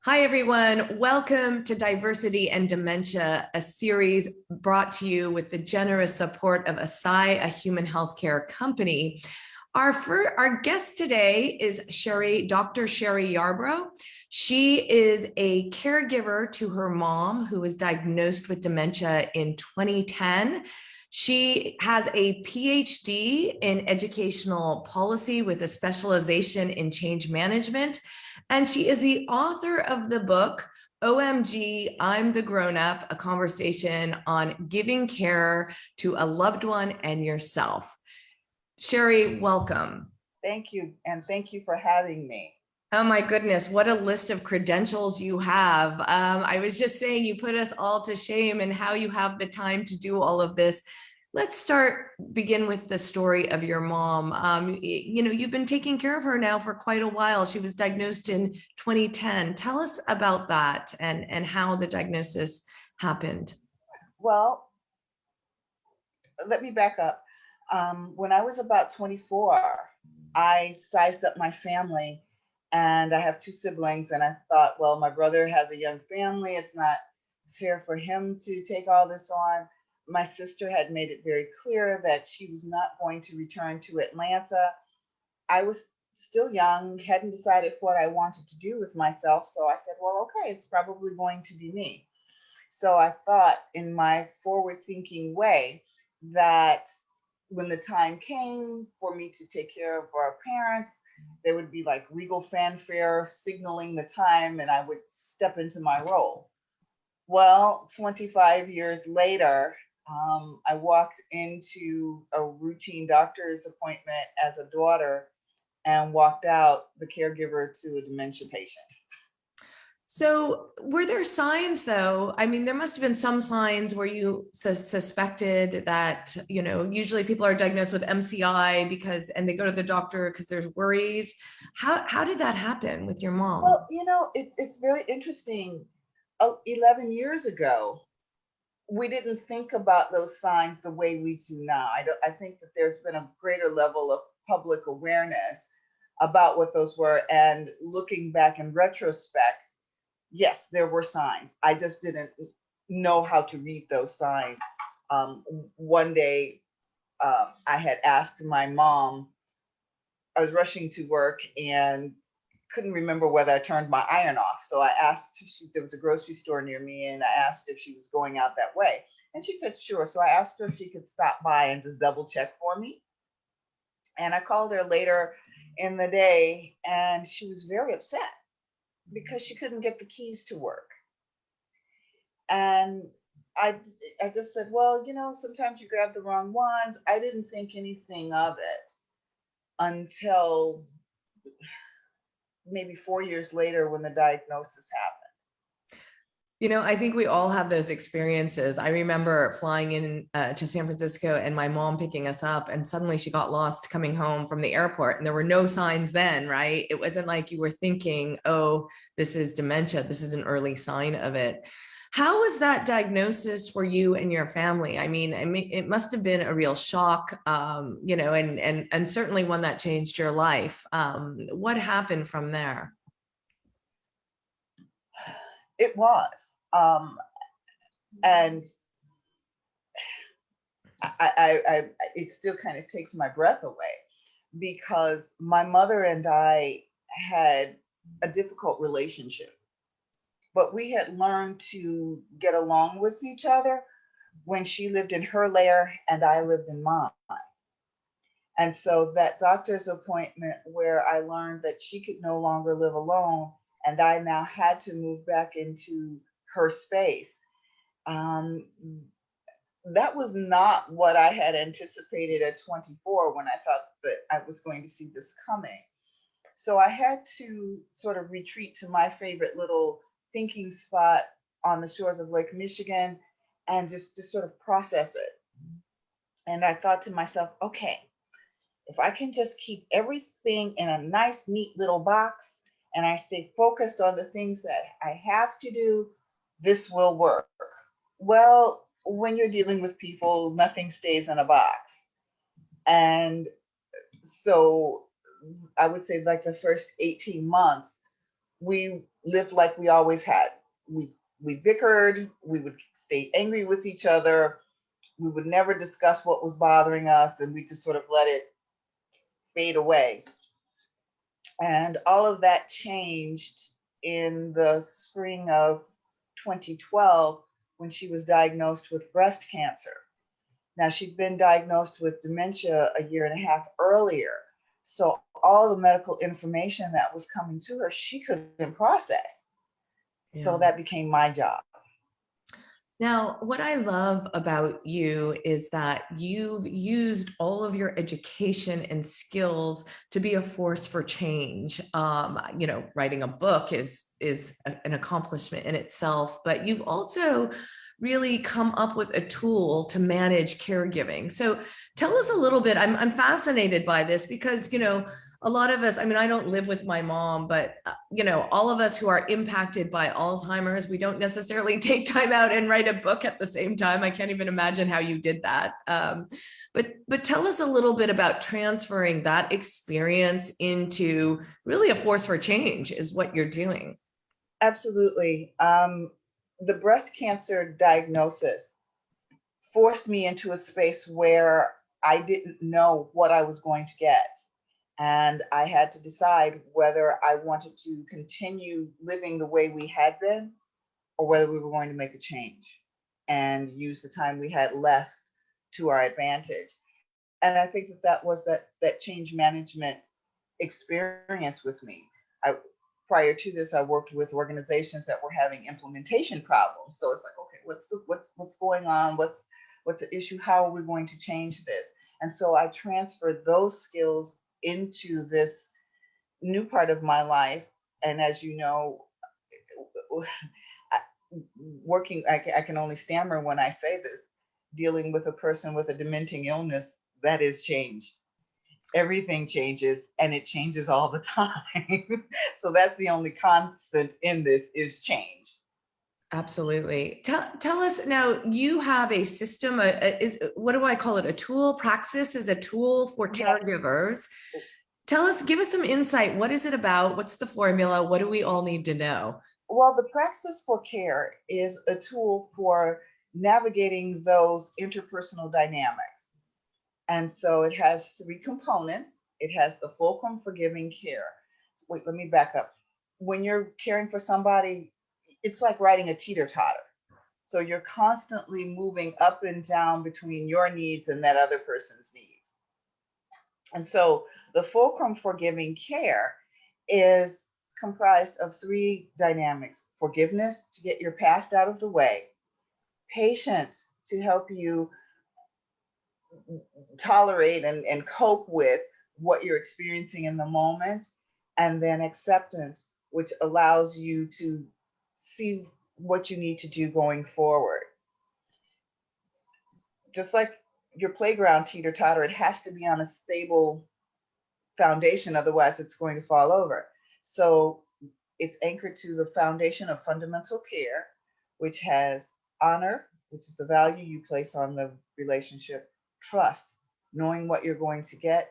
Hi, everyone. Welcome to Diversity and Dementia, a series brought to you with the generous support of Eisai, a human healthcare company. Our guest today is Dr. Sheri Yarbrough. She is a caregiver to her mom who was diagnosed with dementia in 2010. She has a PhD in educational policy with a specialization in change management. And she is the author of the book, OMG, I'm the Grown Up, a conversation on giving care to a loved one and yourself. Sheri, welcome. Thank you. And thank you for having me. Oh my goodness, what a list of credentials you have. I was just saying you put us all to shame and how you have the time to do all of this. Let's begin with the story of your mom. You've been taking care of her now for quite a while. She was diagnosed in 2010. Tell us about that and how the diagnosis happened. Well, let me back up. When I was about 24, I sized up my family, and I have two siblings, and I thought, well, my brother has a young family. It's not fair for him to take all this on. My sister had made it very clear that she was not going to return to Atlanta. I was still young, hadn't decided what I wanted to do with myself. So I said, well, okay, it's probably going to be me. So I thought in my forward thinking way that when the time came for me to take care of our parents, there would be like regal fanfare signaling the time, and I would step into my role. Well, 25 years later, I walked into a routine doctor's appointment as a daughter and walked out the caregiver to a dementia patient. So were there signs though? I mean, there must have been some signs where you suspected that, usually people are diagnosed with MCI and they go to the doctor because there's worries. How did that happen with your mom? Well, it's very interesting. 11 years ago, we didn't think about those signs the way we do now. I think that there's been a greater level of public awareness about what those were. And looking back in retrospect, yes, there were signs. I just didn't know how to read those signs. One day, I had asked my mom, I was rushing to work and couldn't remember whether I turned my iron off. So I asked, there was a grocery store near me, and I asked if she was going out that way. And she said, sure. So I asked her if she could stop by and just double check for me. And I called her later in the day, and she was very upset because she couldn't get the keys to work. And I just said, well, sometimes you grab the wrong ones. I didn't think anything of it until maybe 4 years later when the diagnosis happened. I think we all have those experiences. I remember flying in to San Francisco and my mom picking us up, and suddenly she got lost coming home from the airport, and there were no signs then, right? It wasn't like you were thinking, oh, this is dementia. This is an early sign of it. How was that diagnosis for you and your family? I mean, it must have been a real shock, and certainly one that changed your life. What happened from there? It was. And it still kind of takes my breath away because my mother and I had a difficult relationship, but we had learned to get along with each other when she lived in her layer and I lived in mine. And so that doctor's appointment where I learned that she could no longer live alone and I now had to move back into her space. That was not what I had anticipated at 24 when I thought that I was going to see this coming. So I had to sort of retreat to my favorite little thinking spot on the shores of Lake Michigan and just sort of process it. And I thought to myself, okay, if I can just keep everything in a nice, neat little box and I stay focused on the things that I have to do, this will work. Well, when you're dealing with people, nothing stays in a box. And so I would say like the first 18 months we lived like we always had. We bickered, we would stay angry with each other, we would never discuss what was bothering us, and we just sort of let it fade away. And all of that changed in the spring of 2012 when she was diagnosed with breast cancer. Now, she'd been diagnosed with dementia a year and a half earlier. So all the medical information that was coming to her, she couldn't process. Yeah. So that became my job. Now, what I love about you is that you've used all of your education and skills to be a force for change. Writing a book is an accomplishment in itself, but you've also really come up with a tool to manage caregiving. So tell us a little bit. I'm fascinated by this because, a lot of us, I don't live with my mom, but all of us who are impacted by Alzheimer's, we don't necessarily take time out and write a book at the same time. I can't even imagine how you did that. But tell us a little bit about transferring that experience into really a force for change is what you're doing. Absolutely. The breast cancer diagnosis forced me into a space where I didn't know what I was going to get. And I had to decide whether I wanted to continue living the way we had been or whether we were going to make a change and use the time we had left to our advantage. And I think that was that change management experience with me. Prior to this, I worked with organizations that were having implementation problems. So it's like, okay, what's going on? What's the issue? How are we going to change this? And so I transferred those skills into this new part of my life. And as you know, I can only stammer when I say this, dealing with a person with a dementing illness, that is change. Everything changes and it changes all the time. So that's the only constant in this is change. Absolutely. Tell us now, you have a system, what do I call it? A tool? Praxis is a tool for caregivers. Give us some insight. What is it about? What's the formula? What do we all need to know? Well, the Praxis for Care is a tool for navigating those interpersonal dynamics. And so it has three components. It has the fulcrum for giving care. Wait, let me back up. When you're caring for somebody, it's like riding a teeter-totter. So you're constantly moving up and down between your needs and that other person's needs. And so the fulcrum for giving care is comprised of three dynamics: forgiveness to get your past out of the way, patience to help you tolerate and cope with what you're experiencing in the moment, and then acceptance, which allows you to see what you need to do going forward. Just like your playground teeter totter, it has to be on a stable foundation, otherwise it's going to fall over. So it's anchored to the foundation of fundamental care, which has honor, which is the value you place on the relationship, trust, knowing what you're going to get,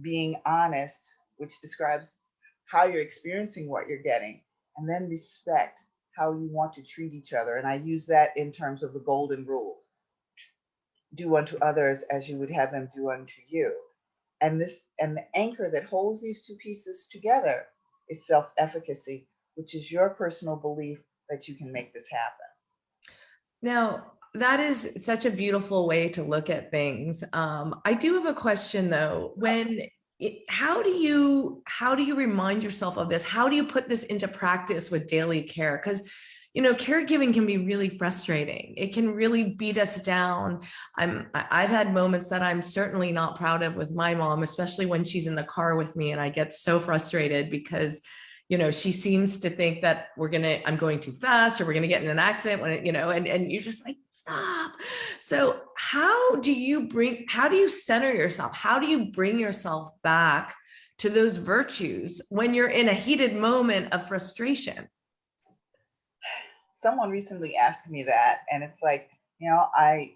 being honest, which describes how you're experiencing what you're getting, and then respect, how you want to treat each other. And I use that in terms of the golden rule: do unto others as you would have them do unto you. And the anchor that holds these two pieces together is self-efficacy, which is your personal belief that you can make this happen. Now, that is such a beautiful way to look at things. I do have a question though. How do you remind yourself of this? How do you put this into practice with daily care? Because caregiving can be really frustrating. It can really beat us down. I've had moments that I'm certainly not proud of with my mom, especially when she's in the car with me, and I get so frustrated because she seems to think that I'm going too fast, or we're gonna get in an accident when and you're just like, stop. So how do you center yourself? How do you bring yourself back to those virtues when you're in a heated moment of frustration? Someone recently asked me that, and it's like,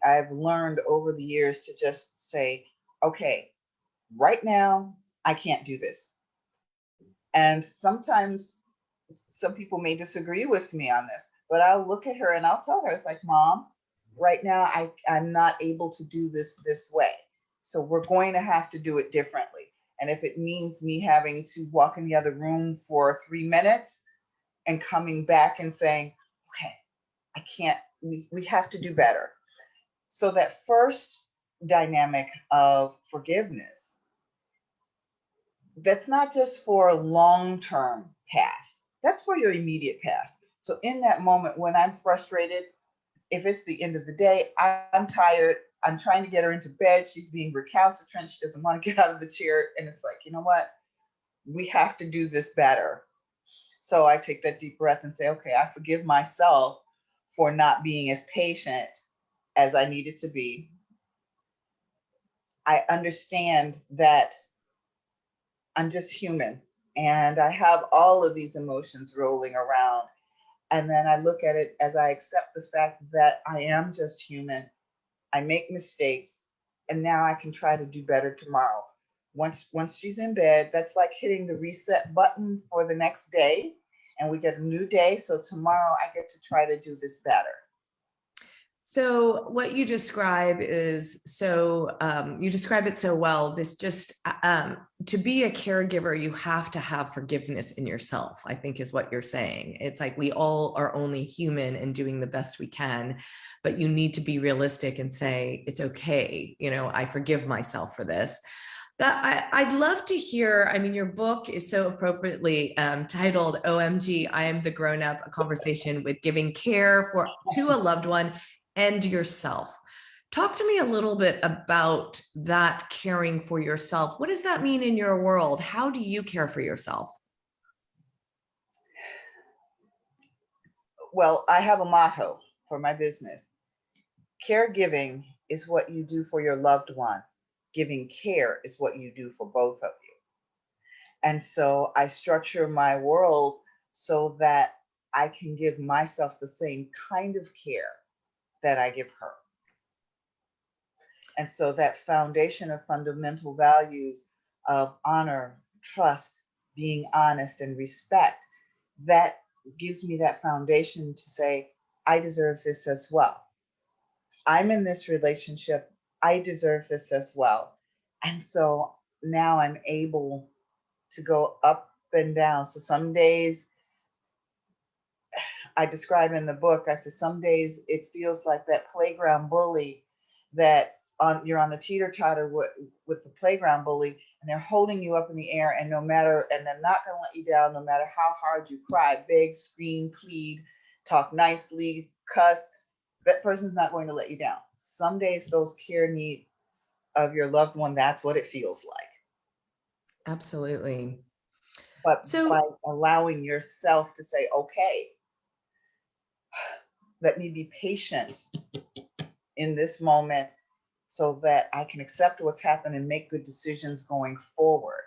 I've learned over the years to just say, okay, right now I can't do this. And sometimes some people may disagree with me on this, but I'll look at her and I'll tell her, it's like, Mom, right now I'm not able to do this way. So we're going to have to do it differently. And if it means me having to walk in the other room for 3 minutes and coming back and saying, okay, I can't, we have to do better. So that first dynamic of forgiveness, that's not just for long-term past, that's for your immediate past. So in that moment when I'm frustrated, if it's the end of the day, I'm tired, I'm trying to get her into bed, she's being recalcitrant, she doesn't want to get out of the chair, and it's like, you know what? We have to do this better. So I take that deep breath and say, okay, I forgive myself for not being as patient as I needed to be. I understand that I'm just human and I have all of these emotions rolling around. And then I look at it as I accept the fact that I am just human. I make mistakes, and now I can try to do better tomorrow. Once she's in bed, that's like hitting the reset button for the next day, and we get a new day. So tomorrow I get to try to do this better. So what you describe is you describe it so well. This just to be a caregiver, you have to have forgiveness in yourself, I think is what you're saying. It's like we all are only human and doing the best we can, but you need to be realistic and say, it's okay. I forgive myself for this. I'd love to hear. I mean, your book is so appropriately titled OMG, I Am the Grown Up, a conversation with giving care to a loved one and yourself. Talk to me a little bit about that caring for yourself. What does that mean in your world? How do you care for yourself? Well, I have a motto for my business. Caregiving is what you do for your loved one. Giving care is what you do for both of you. And so I structure my world so that I can give myself the same kind of care that I give her. And so that foundation of fundamental values of honor, trust, being honest, and respect, that gives me that foundation to say, I deserve this as well. I'm in this relationship. I deserve this as well. And so now I'm able to go up and down. So some days I describe in the book, I said, some days it feels like that playground bully you're on the teeter-totter with the playground bully, and they're holding you up in the air, and they're not going to let you down no matter how hard you cry, beg, scream, plead, talk nicely, cuss. That person's not going to let you down. Some days those care needs of your loved one, that's what it feels like. Absolutely. But by allowing yourself to say, okay, let me be patient in this moment so that I can accept what's happened and make good decisions going forward.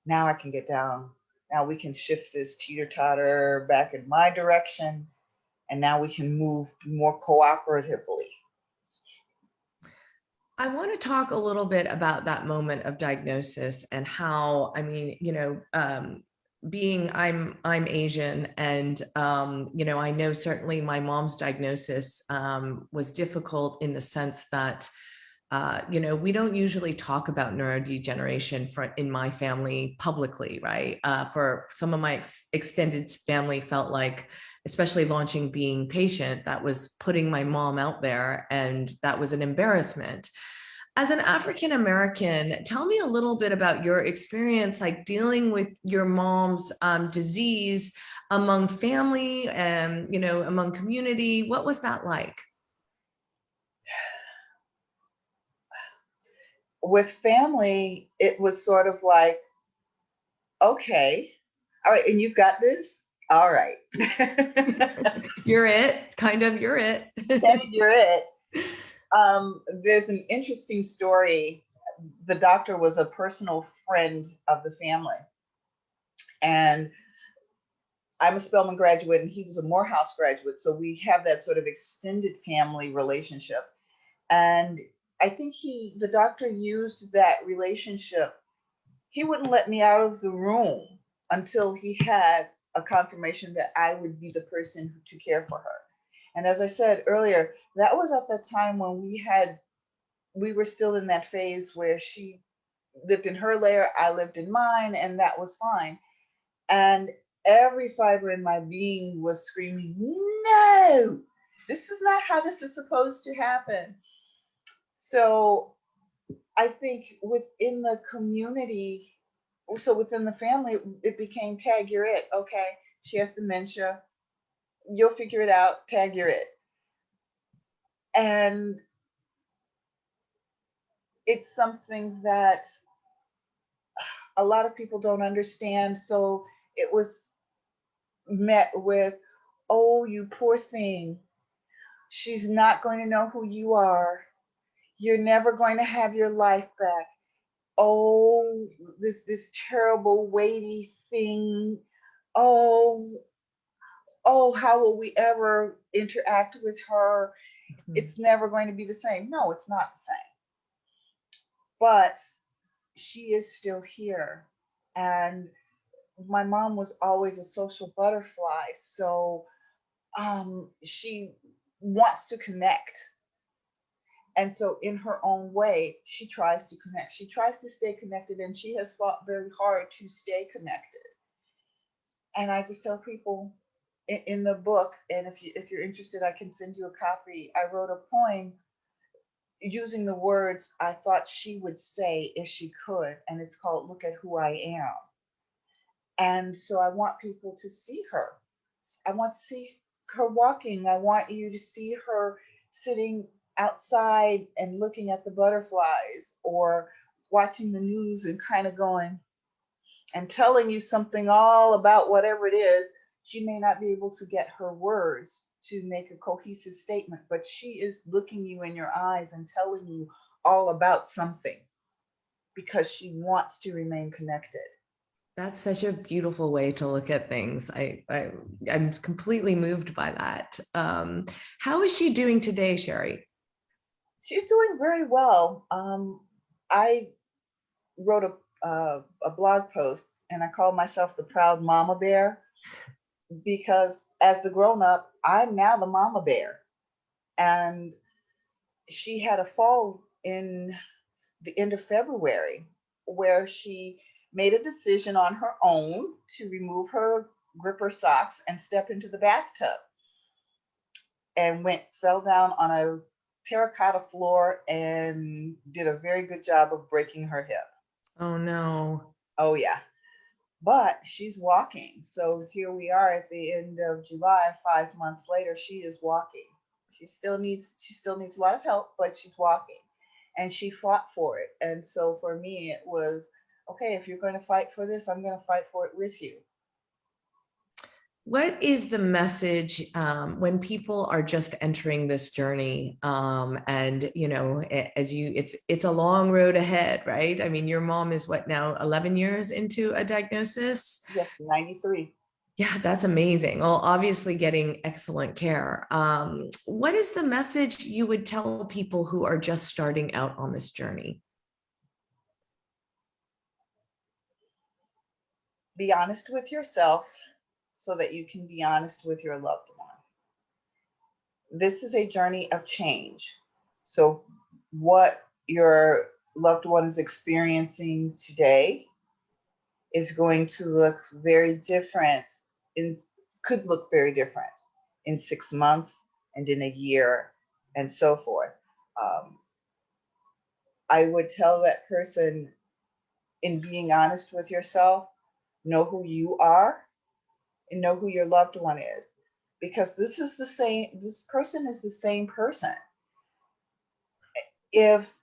Now I can get down. Now we can shift this teeter-totter back in my direction, and now we can move more cooperatively. I want to talk a little bit about that moment of diagnosis and how, I mean, I'm Asian, and I know certainly my mom's diagnosis was difficult in the sense that we don't usually talk about neurodegeneration in my family publicly, right? For some of my extended family felt like, especially launching Being Patient, that was putting my mom out there, and that was an embarrassment. As an African American, tell me a little bit about your experience, like dealing with your mom's disease among family and, among community. What was that like? With family, it was sort of like, okay, all right, and you've got this? All right. You're it, you're it. You're it. There's an interesting story. The doctor was a personal friend of the family. And I'm a Spelman graduate and he was a Morehouse graduate. So we have that sort of extended family relationship. And I think the doctor used that relationship. He wouldn't let me out of the room until he had a confirmation that I would be the person to care for her. And as I said earlier, that was at the time when we were still in that phase where she lived in her layer, I lived in mine, and that was fine. And every fiber in my being was screaming, no, this is not how this is supposed to happen. So I think within the community, so within the family, it became tag, you're it. Okay, she has dementia. You'll figure it out. Tag, you're it. And it's something that a lot of people don't understand. So it was met with, oh, you poor thing. She's not going to know who you are. You're never going to have your life back. Oh, this terrible weighty thing. Oh, oh, how will we ever interact with her? It's never going to be the same. No, it's not the same. But she is still here. And my mom was always a social butterfly. So she wants to connect. And so, in her own way, she tries to connect. She tries to stay connected, and she has fought very hard to stay connected. And I just tell people in the book, and if you're interested, I can send you a copy. I wrote a poem using the words I thought she would say if she could, and it's called "Look at Who I Am." And so I want people to see her. I want to see her walking. I want you to see her sitting outside and looking at the butterflies, or watching the news and kind of going and telling you something all about whatever it is. She may not be able to get her words to make a cohesive statement, but she is looking you in your eyes and telling you all about something because she wants to remain connected. That's such a beautiful way to look at things. I'm completely moved by that. How is she doing today, Sheri? She's doing very well. I wrote a blog post, and I call myself the proud mama bear, because as the grown up, I'm now the mama bear. And she had a fall in the end of February where she made a decision on her own to remove her gripper socks and step into the bathtub, and fell down on a terracotta floor and did a very good job of breaking her hip. Oh no. Oh yeah. But she's walking. So here we are at the end of July, 5 months later, she is walking. She still needs a lot of help, but she's walking. And she fought for it. And so for me it was, okay, if you're going to fight for this, I'm going to fight for it with you. What is the message when people are just entering this journey? And it's a long road ahead, right? I mean, your mom is what now, 11 years into a diagnosis? Yes, 93. Yeah, that's amazing. Well, obviously getting excellent care. What is the message you would tell people who are just starting out on this journey? Be honest with yourself so that you can be honest with your loved one. This is a journey of change. So what your loved one is experiencing today is going to look very different could look very different in 6 months and in a year and so forth. I would tell that person, in being honest with yourself, know who you are and know who your loved one is, because this person is the same person. If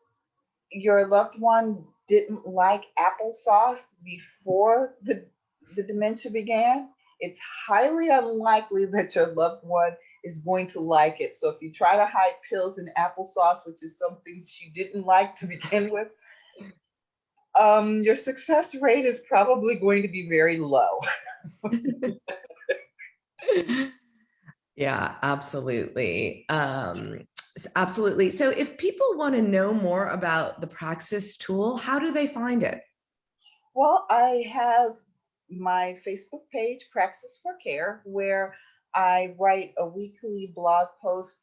your loved one didn't like applesauce before the dementia began, it's highly unlikely that your loved one is going to like it. So if you try to hide pills in applesauce, which is something she didn't like to begin with, your success rate is probably going to be very low. Yeah, absolutely. Absolutely. So if people want to know more about the Praxis tool, how do they find it? Well, I have my Facebook page, Praxis for Care, where I write a weekly blog post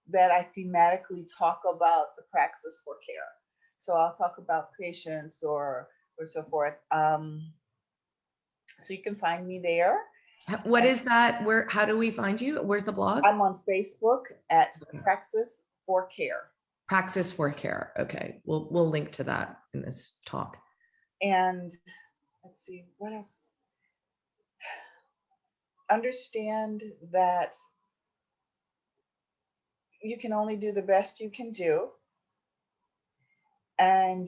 that I thematically talk about the Praxis for Care. So I'll talk about patients or so forth. So you can find me there. What is that? How do we find you? Where's the blog? I'm on Facebook at Praxis for Care. Praxis for Care. Okay, we'll link to that in this talk. And let's see, what else? Understand that you can only do the best you can do. And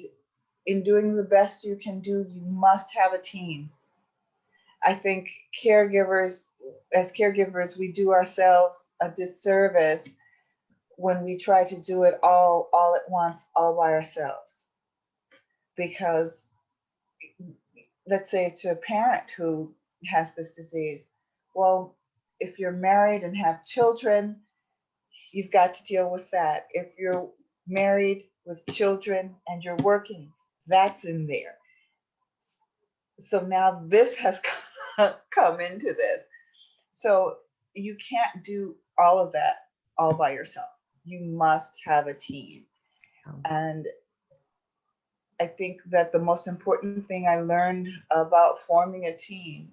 in doing the best you can do, you must have a team. I think as caregivers, we do ourselves a disservice when we try to do it all at once, all by ourselves. Because let's say it's a parent who has this disease. Well, if you're married and have children, you've got to deal with that. If you're married with children and you're working, that's in there. So now this has come into this. So you can't do all of that all by yourself. You must have a team. And I think that the most important thing I learned about forming a team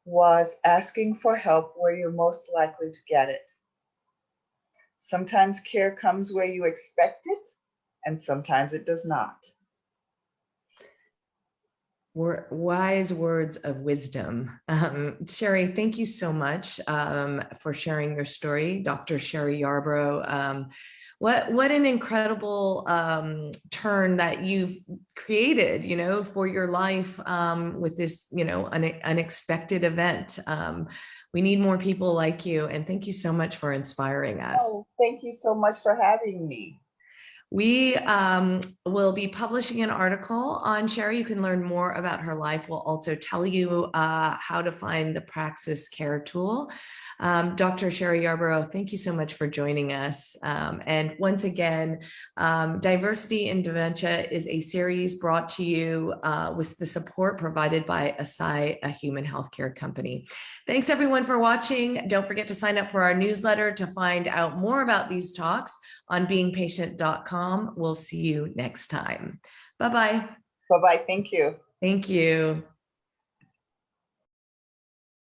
was asking for help where you're most likely to get it. Sometimes care comes where you expect it, and sometimes it does not. Wise words of wisdom. Sheri, thank you so much for sharing your story, Dr. Sheri Yarbrough. What an incredible turn that you've created, for your life with this, unexpected event. We need more people like you, and thank you so much for inspiring us. Oh, thank you so much for having me. We will be publishing an article on Sheri. You can learn more about her life. We'll also tell you how to find the Praxis Care tool. Dr. Sheri Yarbrough, thank you so much for joining us. And once again, Diversity in Dementia is a series brought to you with the support provided by Eisai, a human healthcare company. Thanks everyone for watching. Don't forget to sign up for our newsletter to find out more about these talks on beingpatient.com. We'll see you next time. Bye-bye. Bye-bye. Thank you. Thank you.